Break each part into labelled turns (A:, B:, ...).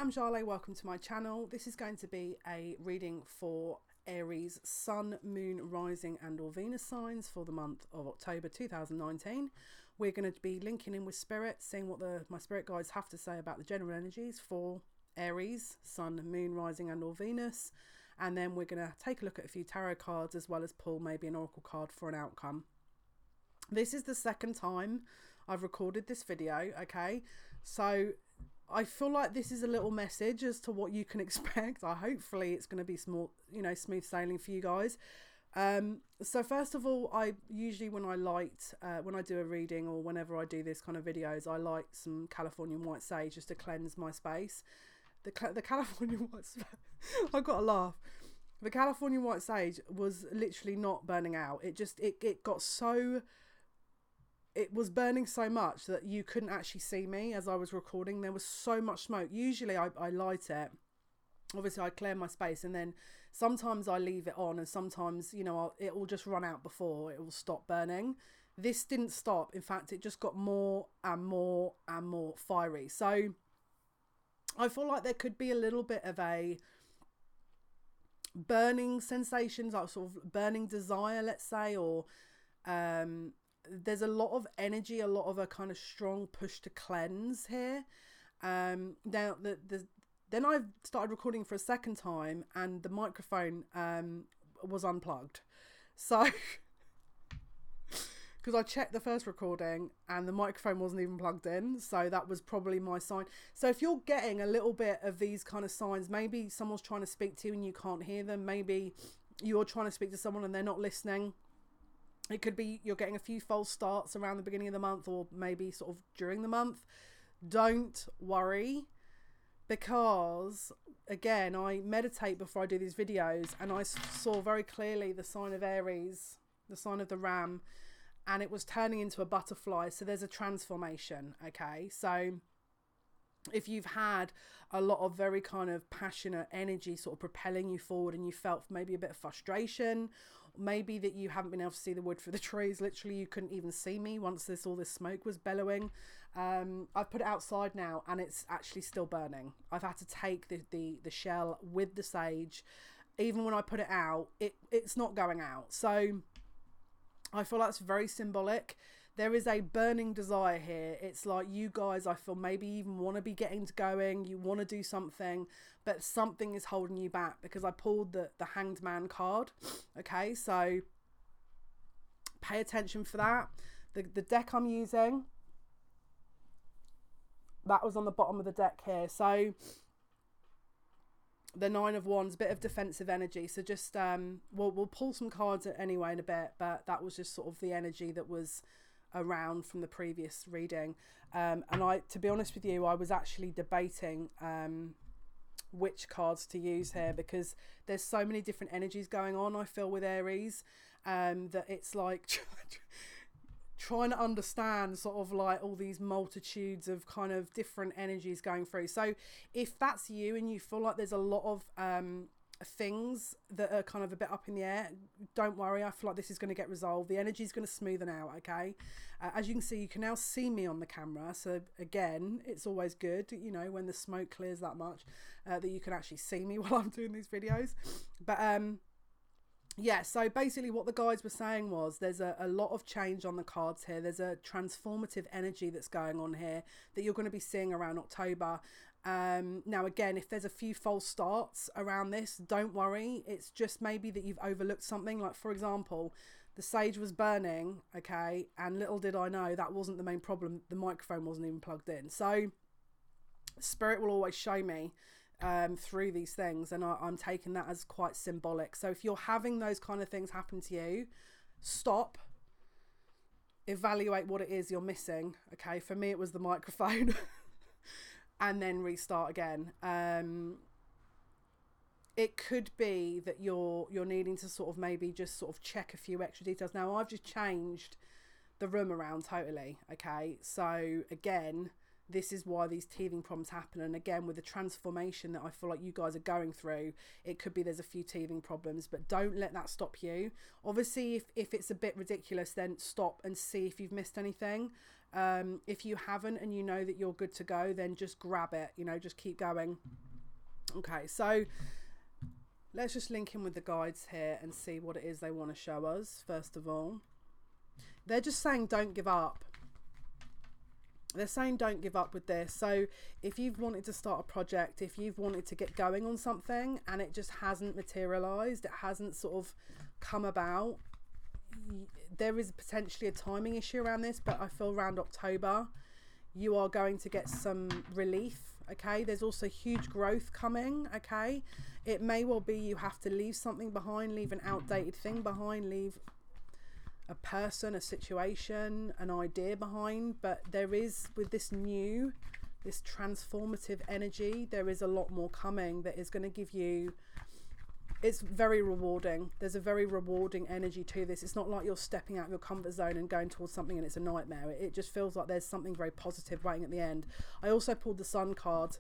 A: I'm Jale, welcome to my channel. This is going to be a reading for Aries Sun, Moon, Rising and or Venus signs for the month of October 2019. We're going to be linking in with Spirit, seeing what my Spirit guides have to say about the general energies for Aries, Sun, Moon, Rising and or Venus. And then we're going to take a look at a few tarot cards as well as pull maybe an oracle card for an outcome. This is the second time I've recorded this video, okay? So I feel like this is a little message as to what you can expect. Hopefully it's going to be small, smooth sailing for you guys. So first of all, I usually when I do a reading or whenever I do this kind of videos, I light some Californian white sage just to cleanse my space. The Californian white sage, I've got to laugh. The Californian white sage was literally not burning out. It was burning so much that you couldn't actually see me as I was recording. There was so much smoke. Usually I light it. Obviously I clear my space and then sometimes I leave it on and sometimes, it will just run out before it will stop burning. This didn't stop. In fact, it just got more and more and more fiery. So I feel like there could be a little bit of a burning sensations, like sort of burning desire, let's say, or there's a lot of energy, a lot of a kind of strong push to cleanse here. Now then I started recording for a second time and the microphone was unplugged. So because I checked the first recording and the microphone wasn't even plugged in, so that was probably my sign. So if you're getting a little bit of these kind of signs, maybe someone's trying to speak to you and you can't hear them, maybe you're trying to speak to someone and they're not listening. It could be you're getting a few false starts around the beginning of the month or maybe sort of during the month. Don't worry, because again, I meditate before I do these videos and I saw very clearly the sign of Aries, the sign of the ram, and it was turning into a butterfly. So there's a transformation, okay? So if you've had a lot of very kind of passionate energy sort of propelling you forward and you felt maybe a bit of frustration, maybe that you haven't been able to see the wood for the trees, literally you couldn't even see me once all this smoke was bellowing. I've put it outside now and it's actually still burning. I've had to take the shell with the sage. Even when I put it out, it's not going out. So I feel that's very symbolic. There is a burning desire here. It's like you guys, I feel, maybe even want to be getting to going. You want to do something, but something is holding you back, because I pulled the Hanged Man card. Okay, so pay attention for that. The deck I'm using, that was on the bottom of the deck here. So the Nine of Wands, bit of defensive energy. So just we'll pull some cards anyway in a bit, but that was just sort of the energy that was around from the previous reading. And to be honest with you, I was actually debating which cards to use here, because there's so many different energies going on, I feel, with Aries, that it's like trying to understand sort of like all these multitudes of kind of different energies going through. So if that's you and you feel like there's a lot of things that are kind of a bit up in the air, don't worry. I feel like this is going to get resolved. The energy is going to smoothen out, okay? As you can see, you can now see me on the camera. So again, it's always good, when the smoke clears that much, that you can actually see me while I'm doing these videos. But yeah, so basically what the guides were saying was there's a lot of change on the cards here. There's a transformative energy that's going on here that you're going to be seeing around October. Now, again, if there's a few false starts around this, don't worry. It's just maybe that you've overlooked something. Like, for example, the sage was burning, okay, and little did I know that wasn't the main problem. The microphone wasn't even plugged in. So Spirit will always show me through these things, and I'm taking that as quite symbolic. So if you're having those kind of things happen to you, stop, evaluate what it is you're missing. Okay, for me it was the microphone. And then restart again. It could be that you're needing to sort of maybe just sort of check a few extra details. Now I've just changed the room around totally, okay? So again, this is why these teething problems happen. And again, with the transformation that I feel like you guys are going through, it could be there's a few teething problems, but don't let that stop you. Obviously, if it's a bit ridiculous, then stop and see if you've missed anything. If you haven't and you know that you're good to go, then just grab it, you know, just keep going. Okay, so let's just link in with the guides here and see what it is they want to show us. First of all, they're just saying don't give up. They're saying don't give up with this. So if you've wanted to start a project, if you've wanted to get going on something and it just hasn't materialized, it hasn't sort of come about, there is potentially a timing issue around this, but I feel around October you are going to get some relief. Okay, there's also huge growth coming. Okay, it may well be you have to leave something behind, leave an outdated thing behind, leave a person, a situation, an idea behind, but there is, with this transformative energy, there is a lot more coming that is going to give you, it's very rewarding. There's a very rewarding energy to this. It's not like you're stepping out of your comfort zone and going towards something and it's a nightmare. It just feels like there's something very positive waiting at the end. I also pulled the Sun card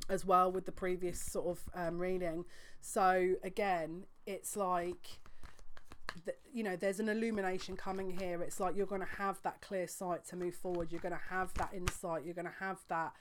A: as well with the previous sort of reading. So again, it's like, you know, there's an illumination coming here. It's like you're going to have that clear sight to move forward. You're going to have that insight. You're going to have that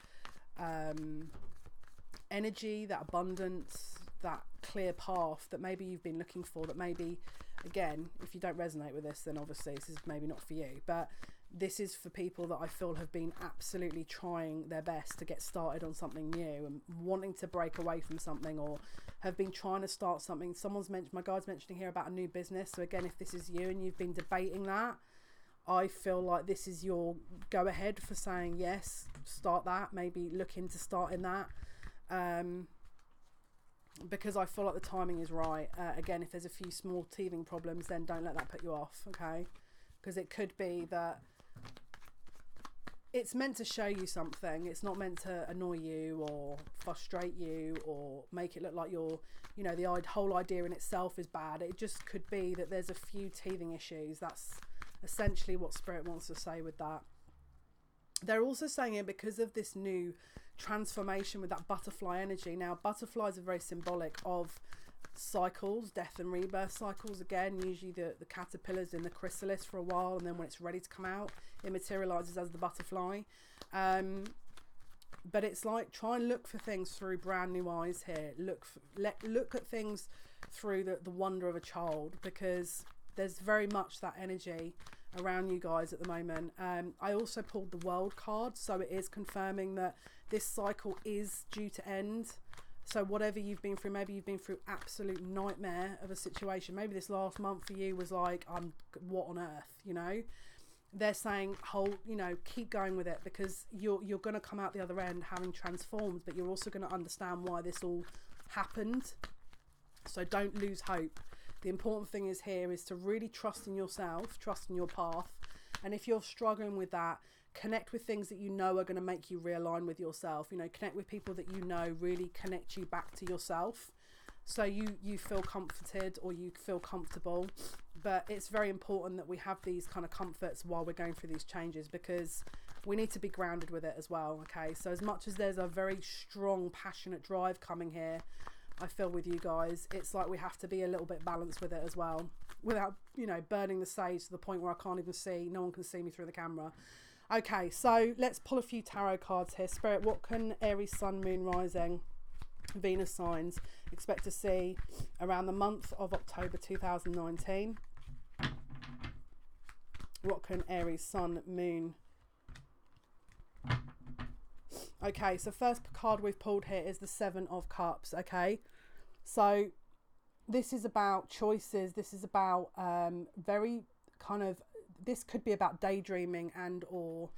A: energy, that abundance, that clear path that maybe you've been looking for, that maybe, again, if you don't resonate with this, then obviously this is maybe not for you. But this is for people that I feel have been absolutely trying their best to get started on something new and wanting to break away from something, or have been trying to start something. Someone's mentioned, my guide's mentioning here about a new business. So again, if this is you and you've been debating that, I feel like this is your go ahead for saying yes, start that, maybe look into starting that. Because I feel like the timing is right. Again, if there's a few small teething problems, then don't let that put you off, okay? Because it could be that it's meant to show you something. It's not meant to annoy you or frustrate you or make it look like you're, you know, the whole idea in itself is bad. It just could be that there's a few teething issues. That's essentially what Spirit wants to say with that. They're also saying it because of this new transformation with that butterfly energy. Now, butterflies are very symbolic of cycles, death and rebirth cycles. Again, usually the caterpillar's in the chrysalis for a while, and then when it's ready to come out, it materializes as the butterfly. But it's like, try and look for things through brand new eyes here. Look at things through the wonder of a child, because there's very much that energy around you guys at the moment. I also pulled the World card, so it is confirming that this cycle is due to end. So whatever you've been through, maybe you've been through absolute nightmare of a situation. Maybe this last month for you was like, what on earth, you know? They're saying, keep going with it, because you're going to come out the other end having transformed, but you're also going to understand why this all happened. So don't lose hope. The important thing is to really trust in yourself, trust in your path. And if you're struggling with that, connect with things that you know are going to make you realign with yourself. You know, connect with people that you know really connect you back to yourself, so you feel comforted or you feel comfortable. But it's very important that we have these kind of comforts while we're going through these changes, because we need to be grounded with it as well. Okay, so as much as there's a very strong, passionate drive coming here, I feel with you guys, it's like we have to be a little bit balanced with it as well, without, you know, burning the sage to the point where I can't even see, no one can see me through the camera. Okay, so let's pull a few tarot cards here. Spirit, what can Aries, Sun, Moon, Rising, Venus signs expect to see around the month of October 2019? What can Aries, Sun, Moon... Okay, so first card we've pulled here is the Seven of Cups, okay? So this is about choices. This is about very kind of... This could be about daydreaming and or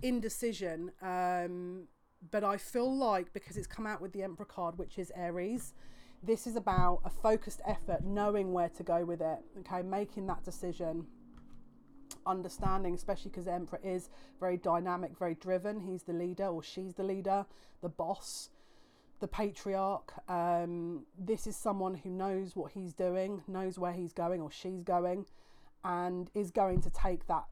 A: indecision. But I feel like, because it's come out with the Emperor card, which is Aries, this is about a focused effort, knowing where to go with it, okay? Making that decision. Understanding, especially because the Emperor is very dynamic, very driven. He's the leader, or she's the leader, the boss, the patriarch. This is someone who knows what he's doing, knows where he's going or she's going, and is going to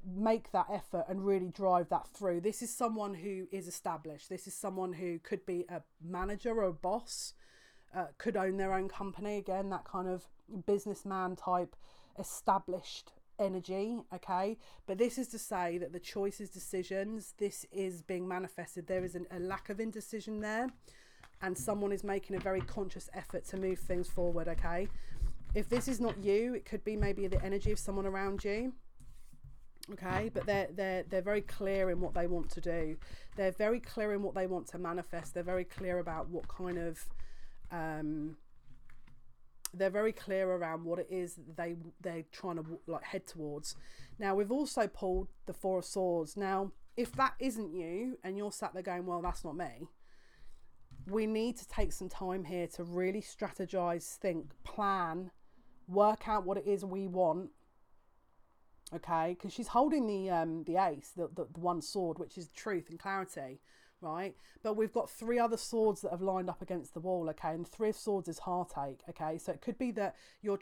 A: make that effort and really drive that through. This is someone who is established. This is someone who could be a manager or a boss, could own their own company. Again, that kind of businessman type, established energy, okay? But this is to say that the choices, decisions, this is being manifested. There is a lack of indecision there, and someone is making a very conscious effort to move things forward, okay? If this is not you, it could be maybe the energy of someone around you, okay? But they're very clear in what they want to do. They're very clear in what they want to manifest. They're very clear about what kind of they're very clear around what it is that they're trying to like head towards. Now, we've also pulled the Four of Swords. Now, if that isn't you and you're sat there going, well, that's not me, we need to take some time here to really strategize, think, plan, work out what it is we want, okay? Because she's holding the ace, the one sword, which is truth and clarity, right? But we've got three other swords that have lined up against the wall, okay? And the Three of Swords is heartache, okay? So it could be that you're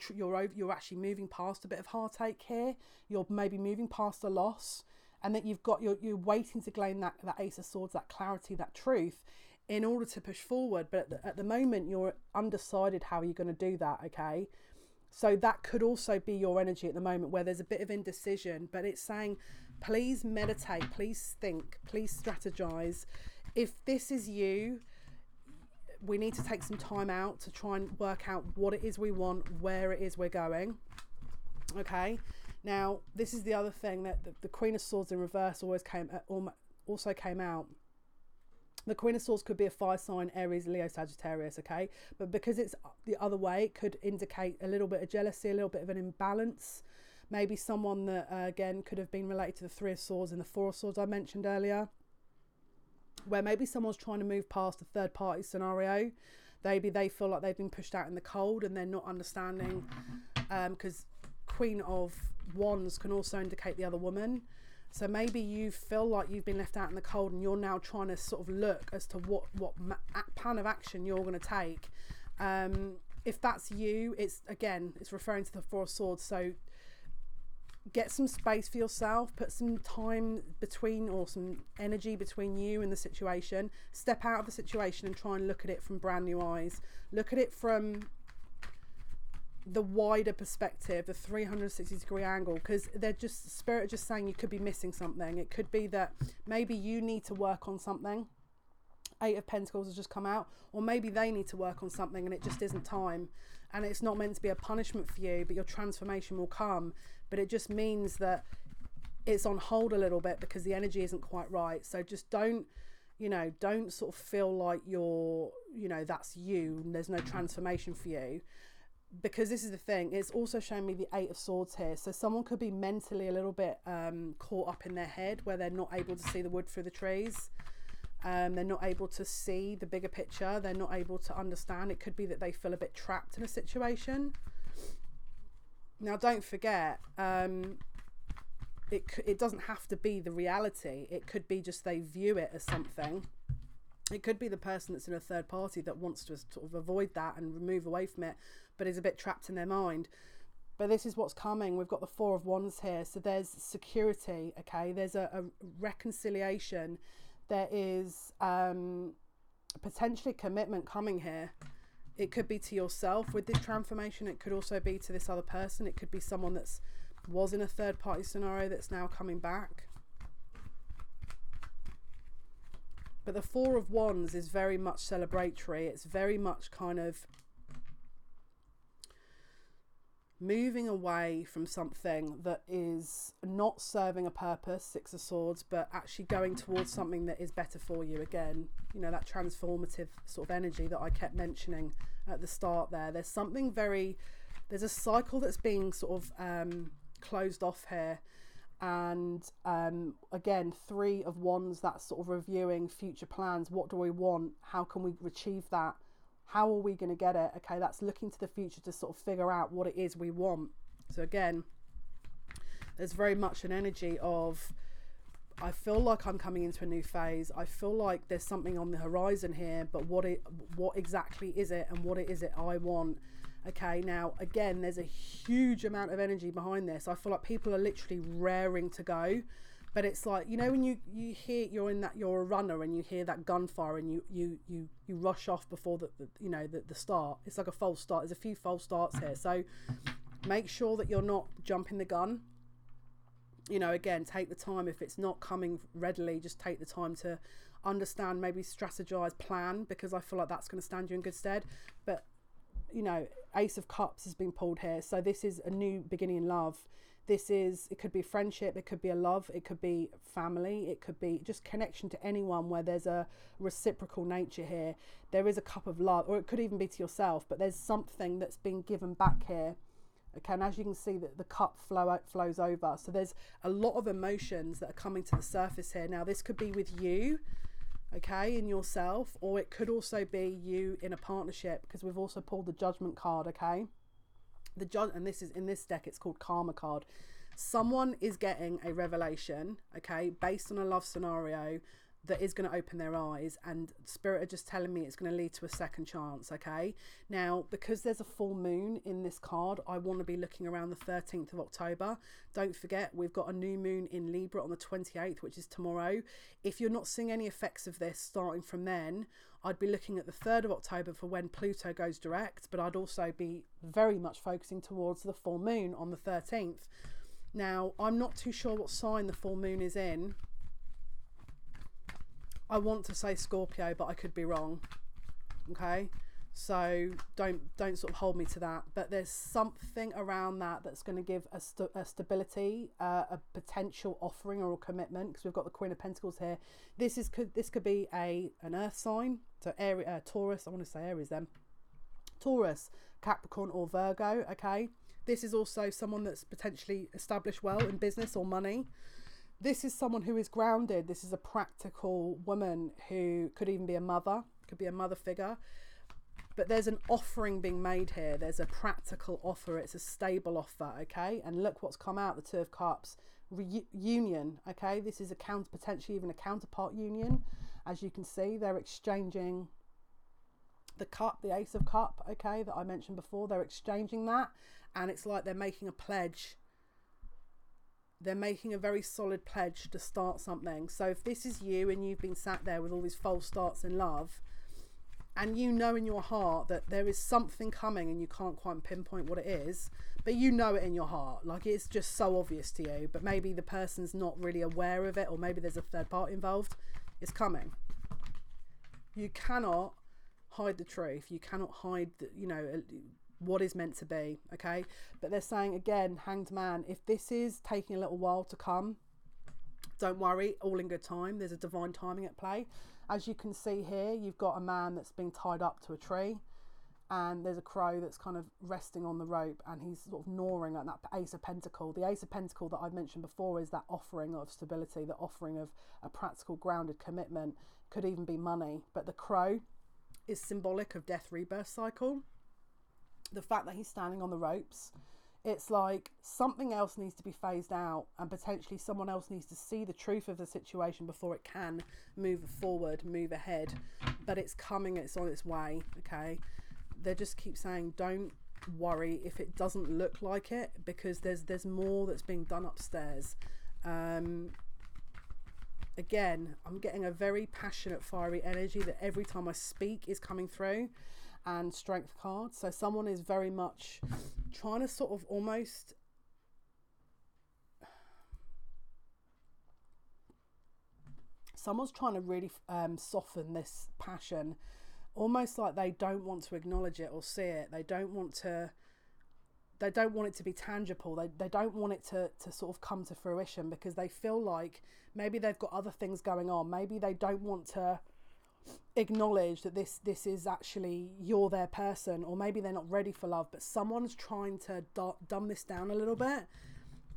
A: actually moving past a bit of heartache here. You're maybe moving past a loss, and that you're waiting to gain that Ace of Swords, that clarity, that truth, in order to push forward. But at the moment, you're undecided how you're going to do that, okay? So that could also be your energy at the moment, where there's a bit of indecision, but it's saying, please meditate, please think, please strategize. If this is you, we need to take some time out to try and work out what it is we want, where it is we're going, okay? Now, this is the other thing, that the Queen of Swords in reverse also came out. The Queen of Swords could be a fire sign, Aries, Leo, Sagittarius, okay? But because it's the other way, it could indicate a little bit of jealousy, a little bit of an imbalance. Maybe someone that, again, could have been related to the Three of Swords and the Four of Swords I mentioned earlier, where maybe someone's trying to move past a third-party scenario. Maybe they feel like they've been pushed out in the cold and they're not understanding, because Queen of Wands can also indicate the other woman. So maybe you feel like you've been left out in the cold and you're now trying to sort of look as to what plan of action you're going to take. If that's you, it's referring to the Four of Swords. So get some space for yourself, put some time between, or some energy between you and the situation. Step out of the situation and try and look at it from brand new eyes. Look at it from the wider perspective, the 360-degree angle, because spirit just saying you could be missing something. It could be that maybe you need to work on something. Eight of Pentacles has just come out, or maybe they need to work on something and it just isn't time, and it's not meant to be a punishment for you, but your transformation will come. But it just means that it's on hold a little bit because the energy isn't quite right. So just don't sort of feel like that's you and there's no transformation for you. Because this is the thing, it's also showing me the Eight of Swords here. So someone could be mentally a little bit caught up in their head, where they're not able to see the wood through the trees. They're not able to see the bigger picture. They're not able to understand. It could be that they feel a bit trapped in a situation. Now, don't forget, it doesn't have to be the reality. It could be just they view it as something. It could be the person that's in a third party that wants to sort of avoid that and move away from it, but is a bit trapped in their mind. But this is what's coming. We've got the Four of Wands here. So there's security, okay? There's a reconciliation. There is potentially commitment coming here. It could be to yourself with this transformation. It could also be to this other person. It could be someone that's was in a third party scenario that's now coming back. But the Four of Wands is very much celebratory. It's very much kind of moving away from something that is not serving a purpose, Six of Swords, but actually going towards something that is better for you. Again, that transformative sort of energy that I kept mentioning at the start there. There's a cycle that's being sort of closed off here. And again, Three of Wands, that's sort of reviewing future plans. What do we want? How can we achieve that? How are we going to get it? Okay, that's looking to the future to sort of figure out what it is we want. So again, there's very much an energy of, I feel like I'm coming into a new phase. I feel like there's something on the horizon here, but what exactly is it, and what is it I want? Okay, now again, there's a huge amount of energy behind this. I feel like people are literally raring to go, but it's like, when you hear you're a runner and you hear that gunfire and you rush off before the start. It's like a false start. There's a few false starts here, so make sure that you're not jumping the gun. You know, again, take the time. If it's not coming readily, just take the time to understand, maybe strategize, plan, because I feel like that's going to stand you in good stead. But, you know, Ace of Cups has been pulled here. So this is a new beginning in love. It could be friendship, it could be a love, it could be family, it could be just connection to anyone where there's a reciprocal nature here. There is a cup of love, or it could even be to yourself, but there's something that's been given back here. Okay, and as you can see, that the cup flows over. So there's a lot of emotions that are coming to the surface here. Now, this could be with you, okay, in yourself, or it could also be you in a partnership, because we've also pulled the Judgment card, okay? And this is in this deck, it's called Karma card. Someone is getting a revelation, okay, based on a love scenario that is going to open their eyes, and Spirit are just telling me it's going to lead to a second chance, okay? Now, because there's a full moon in this card, I want to be looking around the 13th of October. Don't forget, we've got a new moon in Libra on the 28th, which is tomorrow. If you're not seeing any effects of this starting from then, I'd be looking at the 3rd of October for when Pluto goes direct, but I'd also be very much focusing towards the full moon on the 13th. Now, I'm not too sure what sign the full moon is in. I want to say Scorpio, but I could be wrong. Okay, so don't sort of hold me to that. But there's something around that that's going to give a stability, a potential offering or a commitment, because we've got the Queen of Pentacles here. This could be an Earth sign, so Aries, Taurus. I want to say Aries then. Taurus, Capricorn, or Virgo. Okay, this is also someone that's potentially established well in business or money. This is someone who is grounded. This is a practical woman who could even be a mother, could be a mother figure. But there's an offering being made here. There's a practical offer. It's a stable offer, okay? And look what's come out, the Two of Cups. Union, okay? This is potentially even a counterpart union. As you can see, they're exchanging the cup, the Ace of Cup, okay, that I mentioned before. They're exchanging that, and it's like they're making a pledge. They're making a very solid pledge to start something. So if this is you and you've been sat there with all these false starts in love, and you know in your heart that there is something coming and you can't quite pinpoint what it is, but you know it in your heart, like it's just so obvious to you, but maybe the person's not really aware of it, or maybe there's a third party involved, it's coming. You cannot hide the truth. You cannot hide what is meant to be, okay? But they're saying, again, Hanged Man, if this is taking a little while to come, don't worry, all in good time. There's a divine timing at play. As you can see here, you've got a man that's being tied up to a tree, and there's a crow that's kind of resting on the rope, and he's sort of gnawing at that Ace of Pentacle. The Ace of Pentacle that I've mentioned before is that offering of stability, the offering of a practical, grounded commitment, could even be money. But the crow is symbolic of death rebirth cycle. The fact that he's standing on the ropes, it's like something else needs to be phased out, and potentially someone else needs to see the truth of the situation before it can move forward, move ahead. But it's coming, it's on its way, okay? They just keep saying, don't worry if it doesn't look like it, because there's more that's being done upstairs. Again, I'm getting a very passionate, fiery energy that every time I speak is coming through. And Strength cards. So someone is very much trying to sort of almost someone's trying to really soften this passion, almost like they don't want to acknowledge it or see it. They don't want it to be tangible. They don't want it to sort of come to fruition, because they feel like maybe they've got other things going on. Maybe they don't want to acknowledge that this is actually you're their person, or maybe they're not ready for love, but someone's trying to dumb this down a little bit,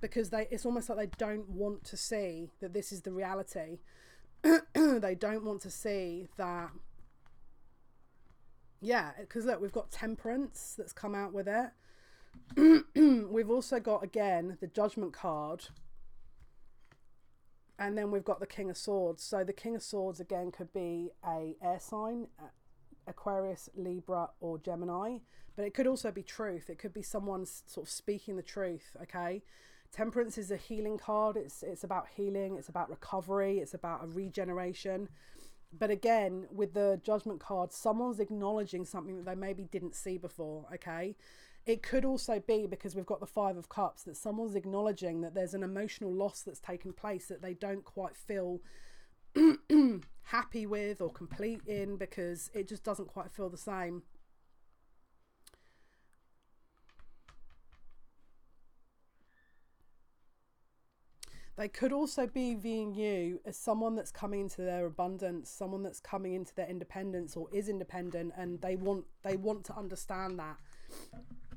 A: because it's almost like they don't want to see that this is the reality. They don't want to see that, yeah, because look, we've got Temperance that's come out with it. We've also got, again, the Judgment card. And then we've got the King of Swords. So the King of Swords, again, could be a air sign, Aquarius, Libra, or Gemini. But it could also be truth. It could be someone sort of speaking the truth, okay? Temperance is a healing card. It's about healing. It's about recovery. It's about a regeneration. But again, with the Judgment card, someone's acknowledging something that they maybe didn't see before, okay? It could also be, because we've got the Five of Cups, that someone's acknowledging that there's an emotional loss that's taken place that they don't quite feel happy with or complete in, because it just doesn't quite feel the same. They could also be viewing you as someone that's coming into their abundance, someone that's coming into their independence or is independent, and they want to understand that.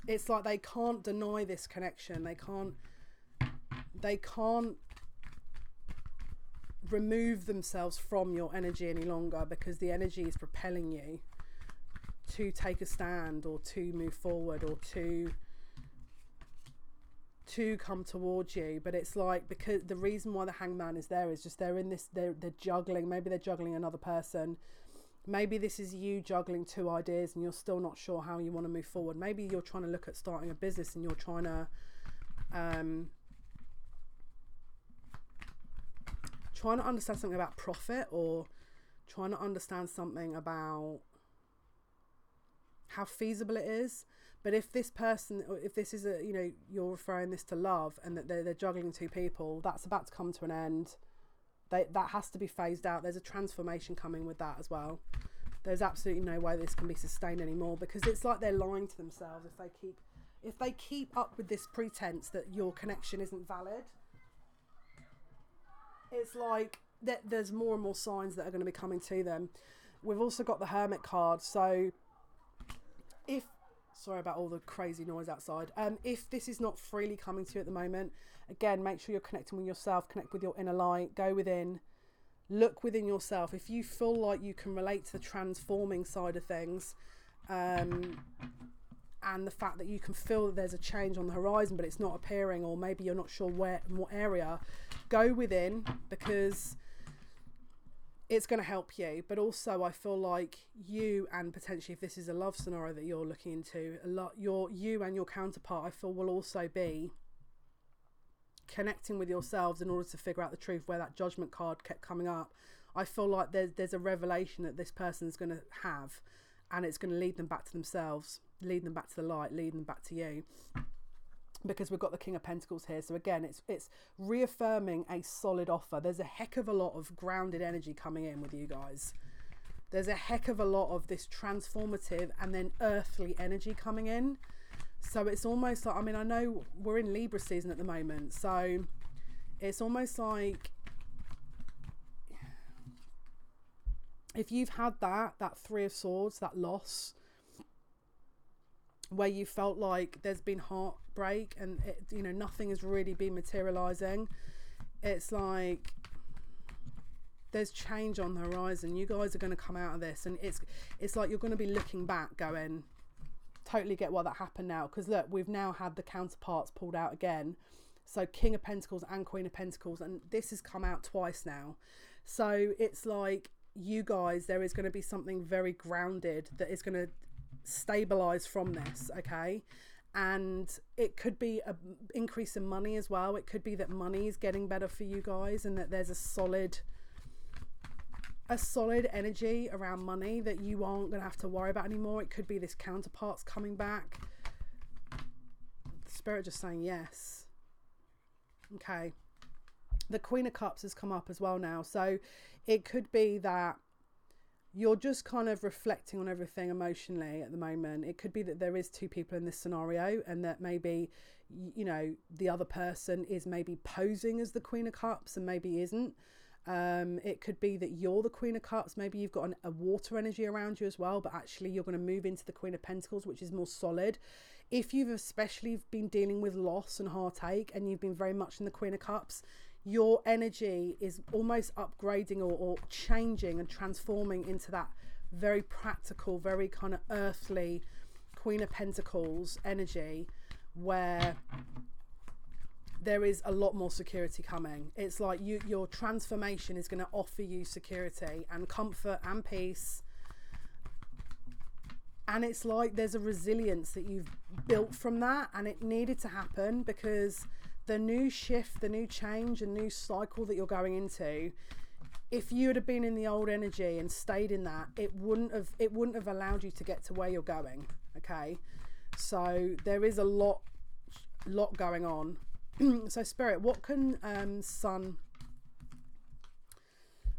A: It's like they can't deny this connection. They can't remove themselves from your energy any longer, because the energy is propelling you to take a stand or to move forward or to come towards you. But it's like, because the reason why the Hangman is there is just they're juggling. Maybe they're juggling another person. Maybe this is you juggling two ideas and you're still not sure how you want to move forward. Maybe you're trying to look at starting a business and you're trying to understand something about profit, or trying to understand something about how feasible it is. But if this person, or if this is you're referring this to love, and that they're juggling two people, that's about to come to an end. That has to be phased out. There's a transformation coming with that as well. There's absolutely no way this can be sustained anymore, because it's like they're lying to themselves if they keep up with this pretense that your connection isn't valid. It's like there's more and more signs that are going to be coming to them. We've also got the Hermit card. So sorry about all the crazy noise outside. If this is not freely coming to you at the moment, again, make sure you're connecting with yourself, connect with your inner light, go within, look within yourself. If you feel like you can relate to the transforming side of things, and the fact that you can feel that there's a change on the horizon but it's not appearing, or maybe you're not sure where, in what area, go within, because it's going to help you. But also, I feel like you, and potentially if this is a love scenario that you're looking into, you and your counterpart, I feel, will also be connecting with yourselves in order to figure out the truth. Where that Judgment card kept coming up, I feel like there's a revelation that this person's going to have, and it's going to lead them back to themselves, lead them back to the light, lead them back to you. Because we've got the King of Pentacles here. So again, it's reaffirming a solid offer. There's a heck of a lot of grounded energy coming in with you guys. There's a heck of a lot of this transformative and then earthly energy coming in. So it's almost like, I mean, I know we're in Libra season at the moment, so it's almost like if you've had that Three of Swords, that loss, where you felt like there's been heartbreak and nothing has really been materializing, it's like there's change on the horizon. You guys are going to come out of this, and it's like you're going to be looking back going, totally get why that happened now. Because look, we've now had the counterparts pulled out again, so King of Pentacles and Queen of Pentacles, and this has come out twice now. So it's like, you guys, there is going to be something very grounded that is going to stabilize from this, okay? And it could be an increase in money as well. It could be that money is getting better for you guys, and that there's a solid energy around money that you aren't going to have to worry about anymore. It could be this counterparts coming back. The Spirit just saying yes. Okay. The Queen of Cups has come up as well now. So it could be that you're just kind of reflecting on everything emotionally at the moment. It could be that there is two people in this scenario, and that maybe, the other person is maybe posing as the Queen of Cups and maybe isn't. It could be that you're the Queen of Cups. Maybe you've got a water energy around you as well, but actually you're going to move into the Queen of Pentacles, which is more solid. If you've especially been dealing with loss and heartache, and you've been very much in the Queen of Cups, your energy is almost upgrading or changing and transforming into that very practical, very kind of earthly Queen of Pentacles energy, where there is a lot more security coming. It's like your transformation is going to offer you security and comfort and peace. And it's like there's a resilience that you've built from that, and it needed to happen, because the new shift, the new change, and new cycle that you're going into, if you had been in the old energy and stayed in that, it wouldn't have allowed you to get to where you're going. Okay, So there is a lot going on. So Spirit, what can Sun...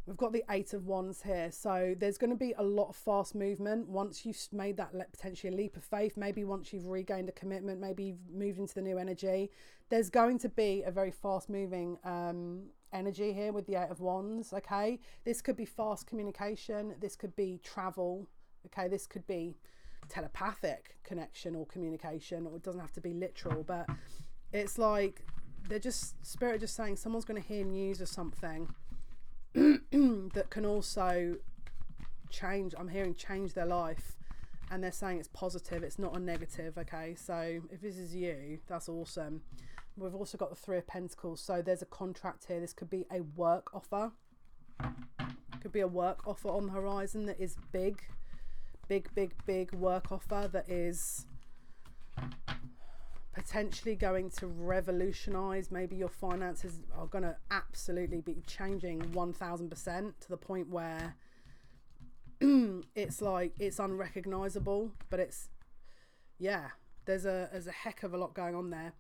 A: We've got the 8 of Wands here. So there's going to be a lot of fast movement once you've made that potentially a leap of faith. Maybe once you've regained a commitment, maybe you've moved into the new energy. There's going to be a very fast moving energy here with the 8 of Wands. Okay, this could be fast communication. This could be travel. Okay, this could be telepathic connection or communication, or it doesn't have to be literal, but it's like they're just... Spirit just saying someone's going to hear news or something that can also change. I'm hearing change their life, and they're saying it's positive, it's not a negative. Okay, so if this is you, that's awesome. We've also got the 3 of Pentacles, so there's a contract here. This could be a work offer, could be a work offer on the horizon that is big work offer that is potentially going to revolutionize. Maybe your finances are going to absolutely be changing 1000% to the point where it's like it's unrecognizable, but it's, yeah, there's a heck of a lot going on there.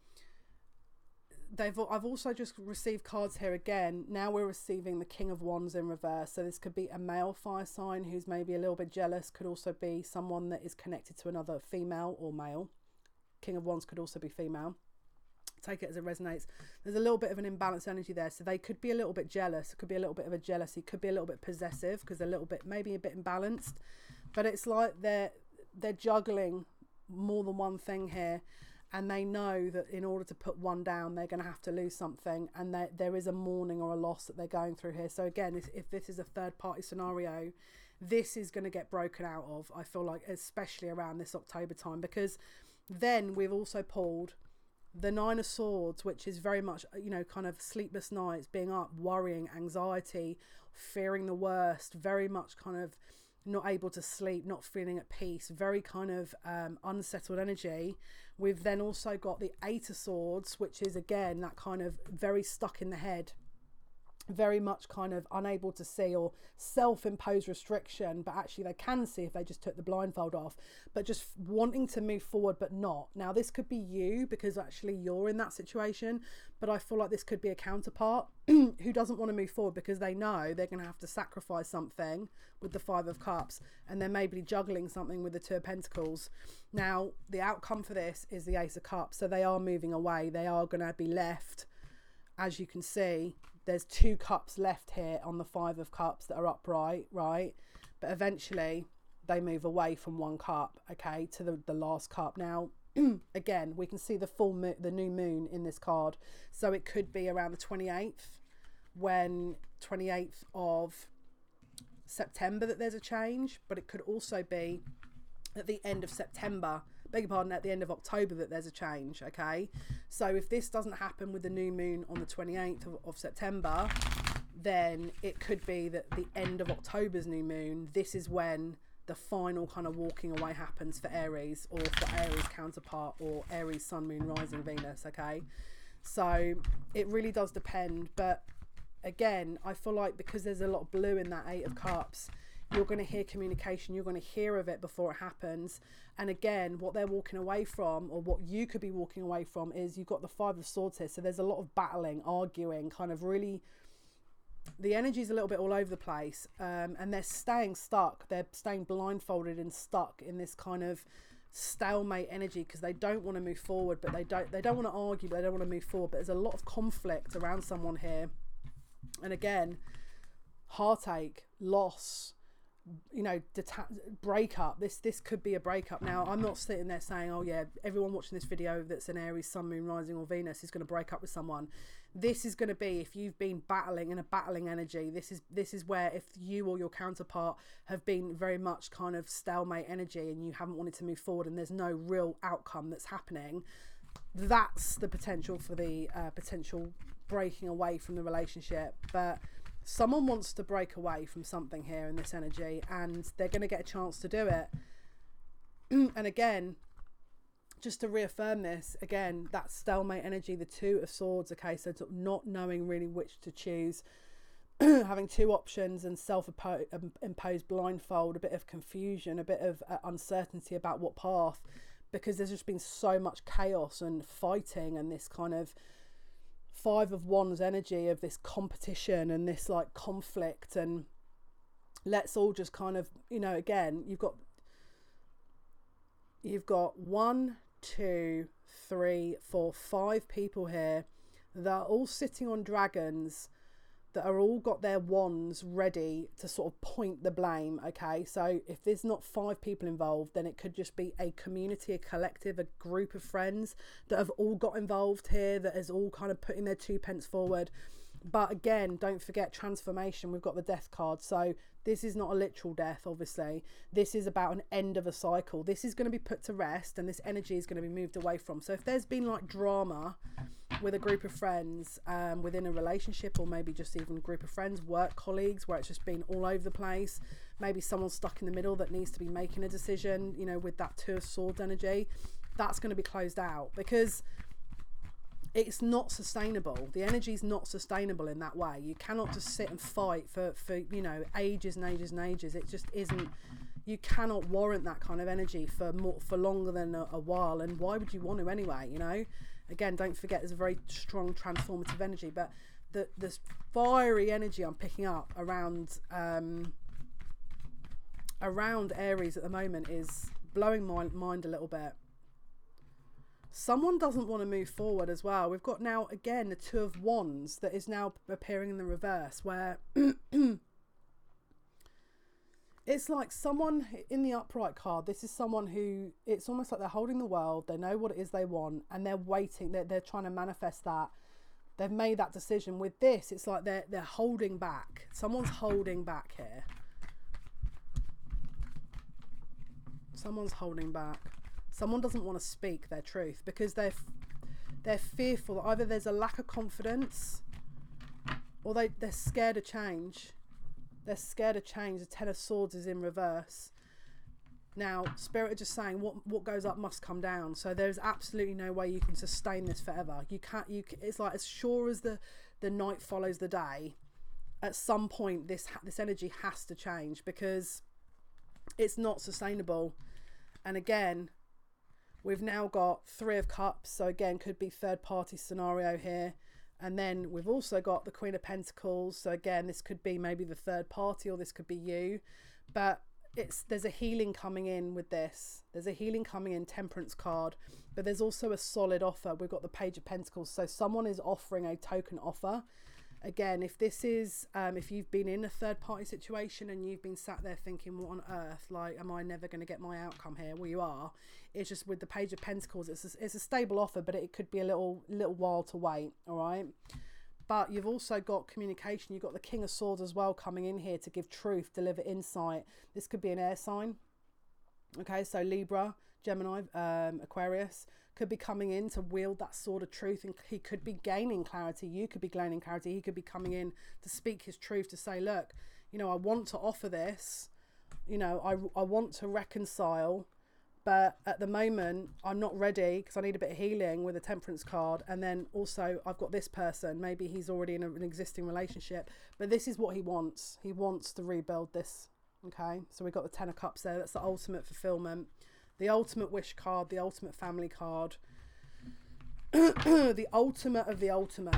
A: I've also just received cards here again. Now we're receiving the King of Wands in reverse. So this could be a male fire sign who's maybe a little bit jealous. Could also be someone that is connected to another female or male. King of Wands could also be female. Take it as it resonates. There's a little bit of an imbalanced energy there. So they could be a little bit jealous. It could be a little bit of a jealousy. Could be a little bit possessive because they're a little bit, maybe a bit imbalanced. But it's like they're juggling more than one thing here. And they know that in order to put one down, they're going to have to lose something. And there is a mourning or a loss that they're going through here. So again, if this is a third party scenario, this is going to get broken out of, I feel like, especially around this October time. Because then we've also pulled the 9 of Swords, which is very much, you know, kind of sleepless nights, being up, worrying, anxiety, fearing the worst, very much kind of not able to sleep, not feeling at peace, very kind of unsettled energy. We've then also got the 8 of Swords, which is again that kind of very stuck in the head, very much kind of unable to see, or self-imposed restriction, but actually they can see if they just took the blindfold off, but just wanting to move forward but not. Now this could be you because actually you're in that situation, but I feel like this could be a counterpart who doesn't want to move forward because they know they're going to have to sacrifice something with the 5 of Cups, and they're maybe juggling something with the 2 of Pentacles. Now the outcome for this is the Ace of Cups, so they are moving away. They are going to be left, as you can see, there's 2 cups left here on the 5 of Cups that are upright, right? But eventually they move away from 1 cup, okay, to the last cup. Now, again, we can see the new moon in this card. So it could be around the 28th, when 28th of September that there's a change, but it could also be at the end of September, beg your pardon, at the end of October that there's a change, okay? So if this doesn't happen with the new moon on the 28th of September, then it could be that the end of October's new moon, this is when the final kind of walking away happens for Aries, or for Aries counterpart, or Aries sun, moon, rising, Venus, okay? So it really does depend, but again, I feel like because there's a lot of blue in that 8 of Cups, you're going to hear communication, you're going to hear of it before it happens. And again, what they're walking away from, or what you could be walking away from, is you've got the 5 of Swords here. So there's a lot of battling, arguing, kind of really, the energy's a little bit all over the place, and they're staying stuck. They're staying blindfolded and stuck in this kind of stalemate energy because they don't want to move forward, but they don't want to argue, but they don't want to move forward. But there's a lot of conflict around someone here. And again, heartache, loss, you know, breakup. This could be a breakup. Now, I'm not sitting there saying, oh yeah, everyone watching this video that's an Aries sun, moon, rising, or Venus is going to break up with someone. This is going to be, if you've been battling in a battling energy, this is where, if you or your counterpart have been very much kind of stalemate energy and you haven't wanted to move forward and there's no real outcome that's happening, that's the potential for the potential breaking away from the relationship. But someone wants to break away from something here in this energy, and they're going to get a chance to do it. And again, just to reaffirm this, again, that stalemate energy, the 2 of Swords, okay, so not knowing really which to choose, having 2 options and self-imposed blindfold, a bit of confusion, a bit of uncertainty about what path. because there's just been so much chaos and fighting and this kind of Five of Wands energy of this competition and this like conflict, and let's all just kind of, you know, again, you've got 1, 2, 3, 4, 5 people here that are all sitting on dragons, that are all got their wands ready to sort of point the blame. Okay, so if there's not 5 people involved, then it could just be a community, a collective, a group of friends that have all got involved here, that is all kind of putting their 2 pence forward. But again, don't forget transformation. We've got the death card, so this is not a literal death, obviously. This is about an end of a cycle. This is going to be put to rest, and this energy is going to be moved away from. So if there's been like drama with a group of friends, within a relationship, or maybe just even a group of friends, work colleagues, where it's just been all over the place, maybe someone's stuck in the middle that needs to be making a decision, you know, with that 2 of Swords energy, that's going to be closed out, because it's not sustainable. The energy is not sustainable in that way. You cannot just sit and fight for you know, ages and ages and ages. It just isn't. You cannot warrant that kind of energy for longer than a while. And why would you want to anyway? You know, again, don't forget there's a very strong transformative energy, but this fiery energy I'm picking up around Aries at the moment is blowing my mind a little bit. Someone doesn't want to move forward as well. We've got now, again, the 2 of Wands that is now appearing in the reverse, where it's like someone in the upright card. This is someone who, it's almost like they're holding the world. They know what it is they want, and they're waiting. They're trying to manifest that. They've made that decision. With this, it's like they're holding back. Someone's holding back here. Someone's holding back. Someone doesn't want to speak their truth because they're fearful that either there's a lack of confidence, or they're scared of change. They're scared of change. The 10 of Swords is in reverse. Now, Spirit are just saying what goes up must come down. So there's absolutely no way you can sustain this forever. You can't. It's like, as sure as the night follows the day, at some point this energy has to change, because it's not sustainable. And again, we've now got 3 of Cups, so again, could be third party scenario here. And then we've also got the Queen of Pentacles, so again, this could be maybe the third party, or this could be you. But there's a healing coming in with this. There's a healing coming in, Temperance card, but there's also a solid offer. We've got the Page of Pentacles, so someone is offering a token offer. Again, if this is, if you've been in a third party situation and you've been sat there thinking, what on earth, like, am I never going to get my outcome here? Well, you are. It's just with the Page of Pentacles, it's a stable offer, but it could be a little while to wait. All right. But you've also got communication. You've got the King of Swords as well coming in here to give truth, deliver insight. This could be an air sign. Okay, so Libra, Gemini, Aquarius could be coming in to wield that sword of truth, and he could be gaining clarity. You could be gaining clarity. He could be coming in to speak his truth, to say, look, you know, I want to offer this, you know, I want to reconcile, but at the moment I'm not ready because I need a bit of healing with a Temperance card. And then also I've got this person, maybe he's already in an existing relationship, but this is what he wants. He wants to rebuild this. Okay, so we've got the 10 of Cups there. That's the ultimate fulfillment, the ultimate wish card, the ultimate family card, the ultimate of the ultimate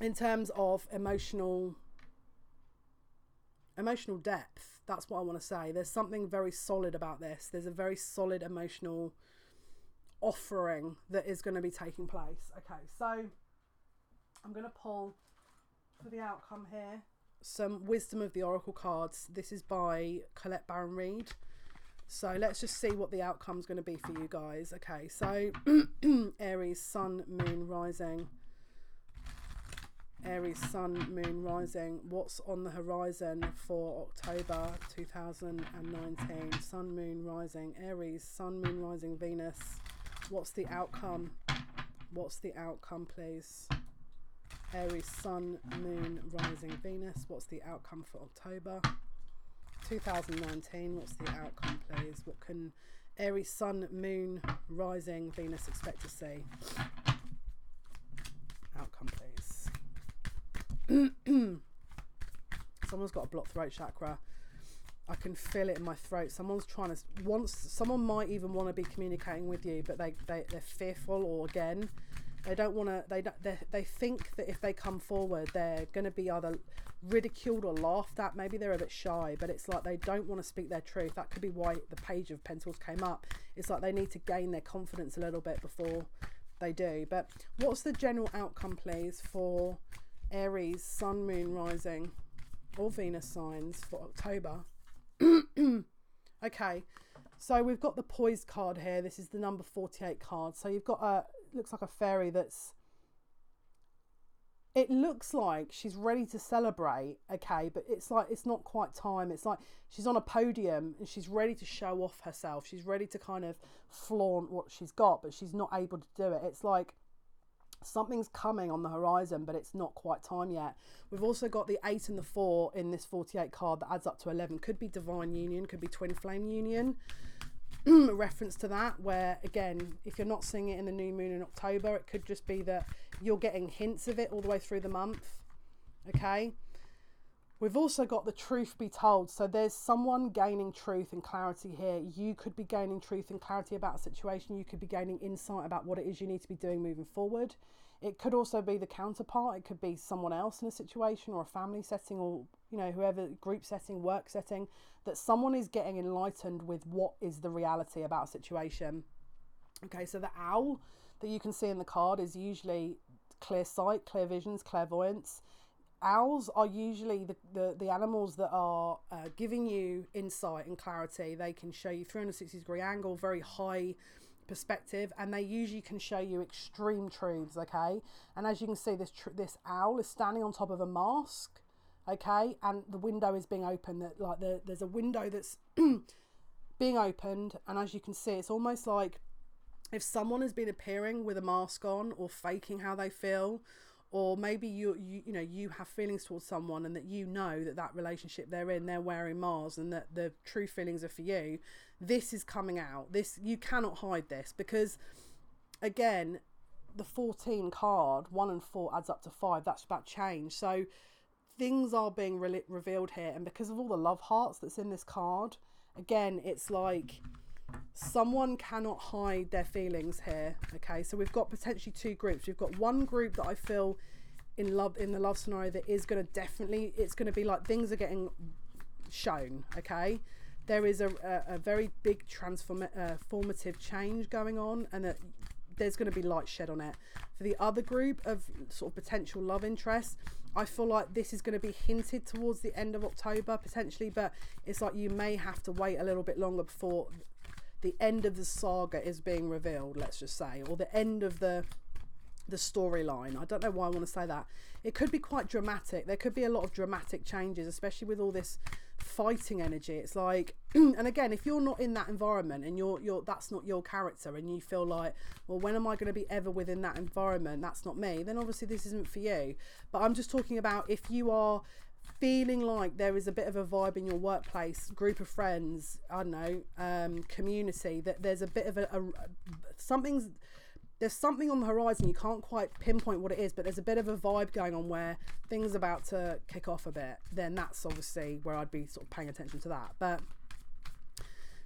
A: in terms of emotional depth. That's what I want to say. There's something very solid about this. There's a very solid emotional offering that is going to be taking place. Okay, so I'm going to pull for the outcome here some Wisdom of the Oracle cards. This is by Colette Baron Reid. So let's just see what the outcome is going to be for you guys. Okay, so Aries, Sun, Moon, Rising. Aries, Sun, Moon, Rising. What's on the horizon for October 2019? Sun, Moon, Rising. Aries, Sun, Moon, Rising, Venus. What's the outcome? What's the outcome, please? Aries, Sun, Moon, Rising, Venus. What's the outcome for October 2019? What's the outcome, please? What can Aries, Sun, Moon, Rising, Venus expect to see? Outcome, please. Someone's got a blocked throat chakra. I can feel it in my throat. Someone might even want to be communicating with you, but they're fearful, or again, they don't want to, they think that if they come forward, they're going to be either ridiculed or laughed at. Maybe they're a bit shy, but it's like they don't want to speak their truth. That could be why the Page of Pentacles came up. It's like they need to gain their confidence a little bit before they do. But what's the general outcome, please, for Aries, Sun, Moon, Rising, or Venus signs for October? Okay, so we've got the Poised card here. This is the number 48 card. So you've got looks like a fairy it looks like she's ready to celebrate, okay, but it's like it's not quite time. It's like she's on a podium and she's ready to show off herself. She's ready to kind of flaunt what she's got, but she's not able to do it. It's like something's coming on the horizon, but it's not quite time yet. We've also got the 8 and the 4 in this 48 card that adds up to 11. Could be divine union, could be twin flame union. A reference to that, where again, if you're not seeing it in the new moon in October, it could just be that you're getting hints of it all the way through the month. Okay, we've also got the truth be told. So there's someone gaining truth and clarity here. You could be gaining truth and clarity about a situation. You could be gaining insight about what it is you need to be doing moving forward. It could also be the counterpart. It could be someone else in a situation, or a family setting, or, you know, whoever, group setting, work setting, that someone is getting enlightened with what is the reality about a situation. Okay, so the owl that you can see in the card is usually clear sight, clear visions, clairvoyance. Owls are usually the animals that are giving you insight and clarity. They can show you 360-degree angle, very high perspective, and they usually can show you extreme truths. Okay, and as you can see, this owl is standing on top of a mask. Okay, and the window is being opened. That like there's a window that's being opened, and as you can see, it's almost like if someone has been appearing with a mask on, or faking how they feel, or maybe you have feelings towards someone, and that that relationship they're in, they're wearing masks, and that the true feelings are for you. This is coming out. This, you cannot hide this, because again, the 14 card, 1 and 4 adds up to 5. That's about change. So things are being revealed here, and because of all the love hearts that's in this card, again, it's like someone cannot hide their feelings here. Okay, so we've got potentially 2 groups. We've got one group that I feel in the love scenario that is going to definitely, it's going to be like things are getting shown. Okay, there is a very big formative change going on, and that there's going to be light shed on it. For the other group of sort of potential love interests, I feel like this is going to be hinted towards the end of October potentially, but it's like you may have to wait a little bit longer before the end of the saga is being revealed, let's just say, or the end of the storyline. I don't know why I want to say that. It could be quite dramatic. There could be a lot of dramatic changes, especially with all this fighting energy. It's like, and again, if you're not in that environment, and you're that's not your character, and you feel like, well, when am I going to be ever within that environment? That's not me. Then obviously this isn't for you. But I'm just talking about if you are feeling like there is a bit of a vibe in your workplace, group of friends, I don't know, community, that there's a bit of there's something on the horizon. You can't quite pinpoint what it is, but there's a bit of a vibe going on where things are about to kick off a bit. Then that's obviously where I'd be sort of paying attention to that. But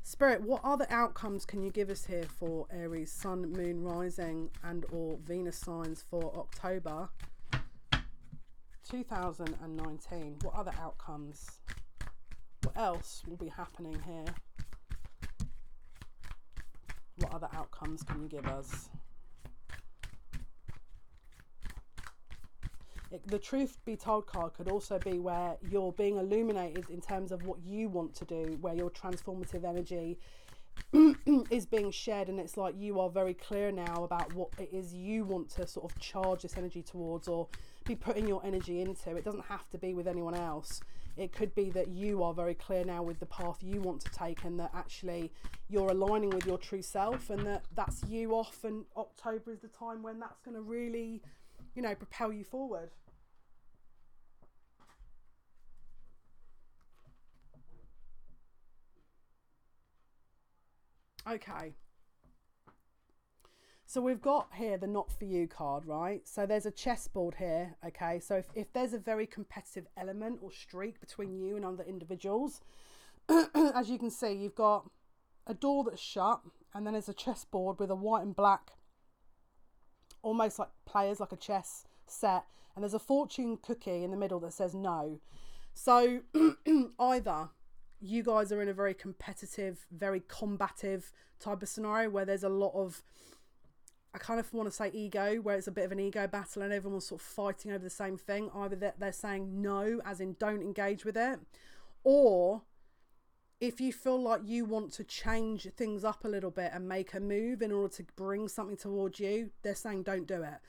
A: Spirit, what other outcomes can you give us here for Aries, Sun, Moon, Rising, and or Venus signs for October 2019? What other outcomes? What else will be happening here? What other outcomes can you give us? The truth be told card could also be where you're being illuminated in terms of what you want to do, where your transformative energy is being shared, and it's like you are very clear now about what it is you want to sort of charge this energy towards, or be putting your energy into. It doesn't have to be with anyone else. It could be that you are very clear now with the path you want to take, and that actually you're aligning with your true self, and that's you off, and October is the time when that's going to really, you know, propel you forward. Okay, so we've got here the not for you card, right? So there's a chessboard here. Okay, so if there's a very competitive element or streak between you and other individuals, as you can see, you've got a door that's shut, and then there's a chessboard with a white and black, almost like players, like a chess set, and there's a fortune cookie in the middle that says no. So either you guys are in a very competitive, very combative type of scenario where there's a lot of, I kind of want to say ego, where it's a bit of an ego battle and everyone's sort of fighting over the same thing. Either they're saying no, as in don't engage with it, or if you feel like you want to change things up a little bit and make a move in order to bring something towards you, they're saying don't do it.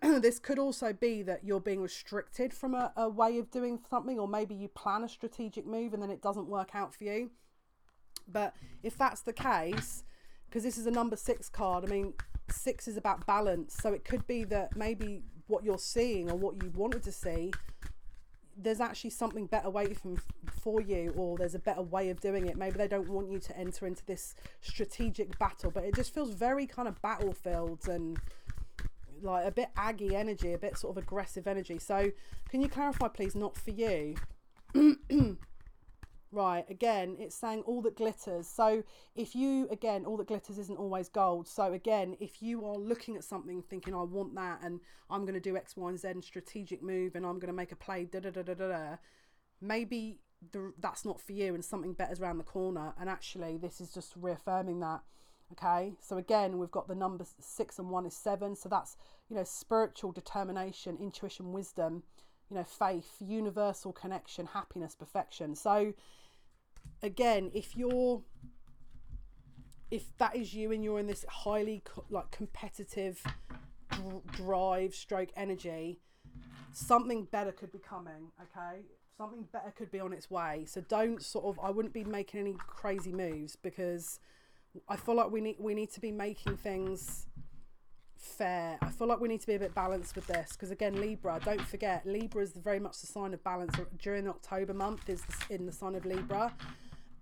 A: This could also be that you're being restricted from a way of doing something, or maybe you plan a strategic move and then it doesn't work out for you. But if that's the case, because this is a number 6 card, I mean, 6 is about balance. So it could be that maybe what you're seeing or what you wanted to see, there's actually something better waiting for you, or there's a better way of doing it. Maybe they don't want you to enter into this strategic battle, but it just feels very kind of battlefields and like a bit aggy energy, a bit sort of aggressive energy. So can you clarify, please, not for you? Right, again, it's saying all that glitters. So if you, again, all that glitters isn't always gold. So again, if you are looking at something thinking, I want that, and I'm going to do X, Y, and Z, and strategic move, and I'm going to make a play, maybe that's not for you and something better's around the corner. And actually, this is just reaffirming that. Okay, so again, we've got the numbers 6 and 1 is 7. So that's, you know, spiritual determination, intuition, wisdom, you know, faith, universal connection, happiness, perfection. So again, if that is you and you're in this highly like competitive drive stroke energy, something better could be coming. Okay, something better could be on its way. So don't sort of, I wouldn't be making any crazy moves, because I feel like we need to be making things fair. I feel like we need to be a bit balanced with this, because again, Libra, don't forget, Libra is very much the sign of balance. During October month is in the sign of Libra,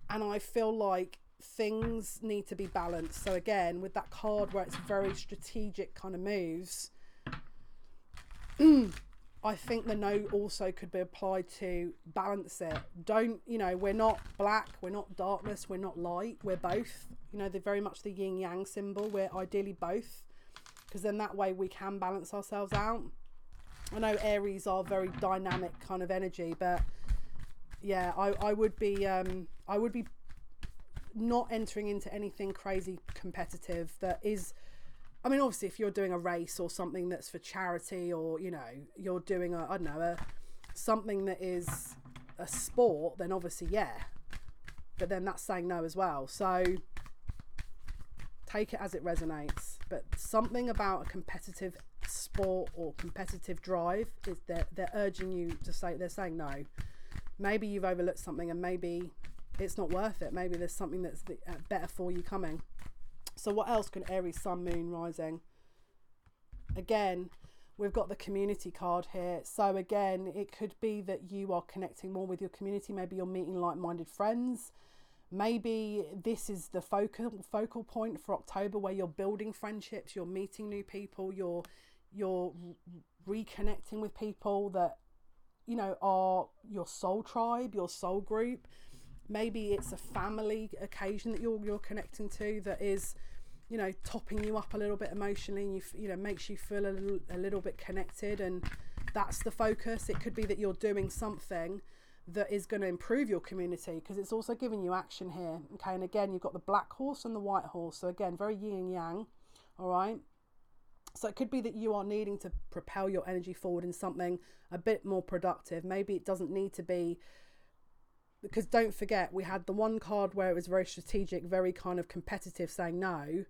A: and I feel like things need to be balanced. So again, with that card where it's very strategic kind of moves, I think the no also could be applied to balance it. Don't, you know, we're not black, we're not darkness, we're not light, we're both. You know, they're very much the yin yang symbol. We're ideally both, because then that way we can balance ourselves out. I know Aries are very dynamic kind of energy, but yeah, I would be not entering into anything crazy competitive that is, I mean, obviously if you're doing a race or something that's for charity, or, you know, you're doing a, I don't know, something that is a sport, then obviously, yeah, but then that's saying no as well. So take it as it resonates. But something about a competitive sport or competitive drive is they're urging you to say, they're saying no. Maybe you've overlooked something, and maybe it's not worth it. Maybe there's something that's better for you coming. So what else can Aries, Sun, Moon, Rising? Again, we've got the community card here. So again, it could be that you are connecting more with your community. Maybe you're meeting like-minded friends. Maybe this is the focal point for October, where you're building friendships, you're meeting new people, you're reconnecting with people that, you know, are your soul tribe, your soul group. Maybe it's a family occasion that you're connecting to that is, you know, topping you up a little bit emotionally, and you know, makes you feel a little bit connected, and that's the focus. It could be that you're doing something that is going to improve your community, because it's also giving you action here. Okay, and again, you've got the black horse and the white horse, so again, very yin and yang. All right, so it could be that you are needing to propel your energy forward in something a bit more productive. Maybe it doesn't need to be, because don't forget, we had the one card where it was very strategic, very kind of competitive, saying no,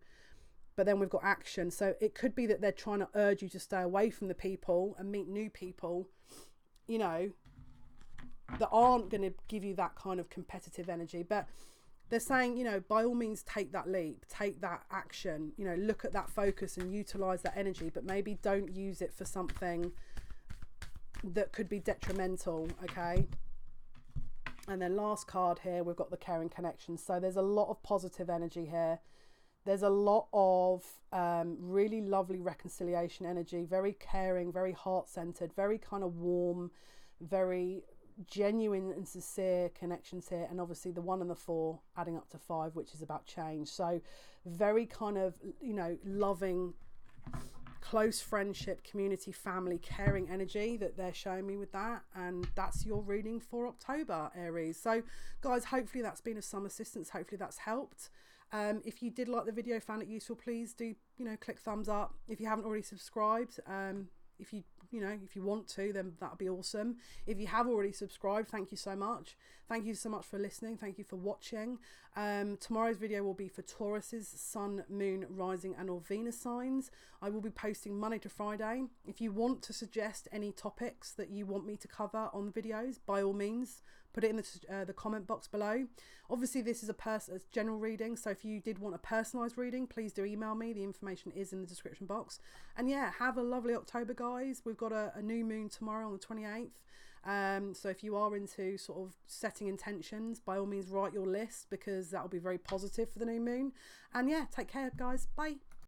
A: but then we've got action. So it could be that they're trying to urge you to stay away from the people and meet new people, you know, that aren't going to give you that kind of competitive energy. But they're saying, you know, by all means, take that leap, take that action, you know, look at that focus and utilize that energy, but maybe don't use it for something that could be detrimental. Okay. And then last card here, we've got the caring connection. So there's a lot of positive energy here. There's a lot of really lovely reconciliation energy, very caring, very heart-centered, very kind of warm, very genuine and sincere connections here, and obviously the 1 and the 4 adding up to 5, which is about change. So very kind of, you know, loving, close friendship, community, family, caring energy that they're showing me with that. And that's your reading for October, Aries. So guys, hopefully that's been of some assistance. Hopefully that's helped. If you did like the video, found it useful, please do, you know, click thumbs up. If you haven't already subscribed, if you want to, then that'd be awesome. If you have already subscribed, thank you so much. Thank you so much for listening. Thank you for watching. Tomorrow's video will be for Taurus's Sun, Moon, Rising and or Venus signs. I will be posting Monday to Friday. If you want to suggest any topics that you want me to cover on the videos, by all means, put it in the comment box below. Obviously, this is a general reading, so if you did want a personalised reading, please do email me. The information is in the description box. And yeah, have a lovely October, guys. We've got a new moon tomorrow on the 28th. So if you are into sort of setting intentions, by all means, write your list, because that will be very positive for the new moon. And yeah, take care, guys. Bye.